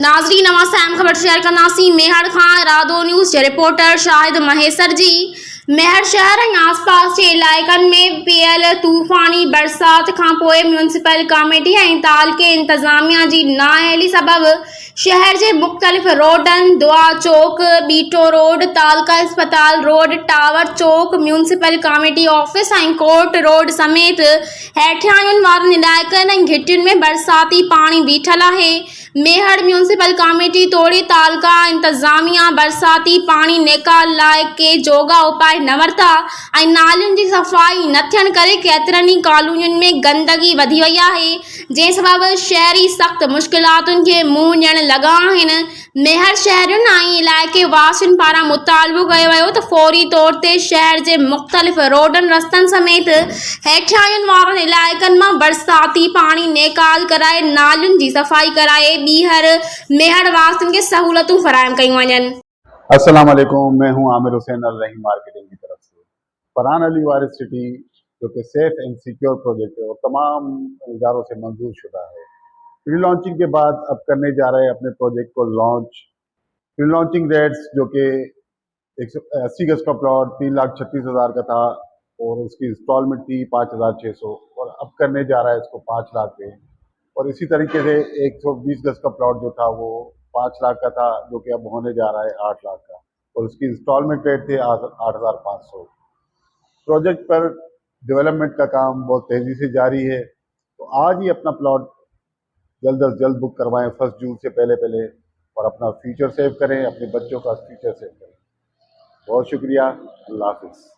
नाजरीन नवां खबर शेयर कंदासीं। मेहर खां रादो न्यूज़ जे रिपोर्टर शाहिद महेसर जी। मेहर शहर ऐं आसपास के इलाइक़नि में पियल तूफ़ानी बरसात खां पोइ म्यूनिसिपल कमेटी ऐं तालुके इंतज़ामिया जी नाअहली सबबि शहर जे मुख़्तलिफ़ रोडनि दुआ चौक, बीटो रोड, तालका अस्पताल रोड, टावर चौक, म्यूनिसिपल कमेटी ऑफिस ऐं कोर्ट रोड समेत हेठियायुनि वारनि इलाइक़नि ऐं घिटियुनि में बरसाती पाणी बीठल आहे। मेहर म्यूनिसिपल कमेटी तोड़ी तालका इंतज़ामिया बरसाती पाणी निकाल लाइ के जोगा उपाय न वरिता ऐं नालियुनि जी सफ़ाई न थियण करे केतिरनि ई कॉलोनियुनि में गंदगी वधी वई आहे, जंहिं सबबि शहरी सख़्त मुश्किलातुनि खे मुंहुं ॾियण लॻा आहिनि। मेहर शहरियुनि ऐं इलाइक़े वासियुनि पारां मुतालबो कयो वियो त फौरी तौर ते शहर जे मुख़्तलिफ़ रोडनि रस्तनि समेत हेठियायुनि वारनि इलाइक़नि मां बरसाती पाणी नेकाल कराए नालियुनि जी सफ़ाई कराए ॿीहर मेहर वासियुनि खे सहूलतूं फराहम कयूं वञनि। अस्सलाम वालेकुम, मैं हूं आमिर हुसैन अल रहीम मार्केटिंग की तरफ से। फरहान अली वारिस सिटी जो कि सेफ एंड सिक्योर प्रोजेक्ट है और तमाम इदारों से मंजूर शुदा है, प्री लॉन्चिंग के बाद अब करने जा रहे हैं अपने प्रोजेक्ट को लॉन्च। प्री लॉन्चिंग रेट्स जो कि 180 गज का प्लॉट 3,36,000 का था और उसकी इंस्टॉलमेंट थी 5,600 और अब करने जा रहा है इसको 5 लाख पे। और इसी तरीके से 120 गज का प्लॉट जो था वो 5 लाख का था, जो कि अब होने जा रहा है 8 लाख का और उसकी इंस्टॉलमेंट रेट थे 8,500। प्रोजेक्ट पर डेवलपमेंट का काम बहुत तेज़ी से जारी है, तो आज ही अपना प्लॉट जल्द अज जल्द बुक करवाएं 1 जून से पहले और अपना फ्यूचर सेव करें, अपने बच्चों का फ्यूचर सेव करें। बहुत शुक्रिया, अल्लाह हाफिज़।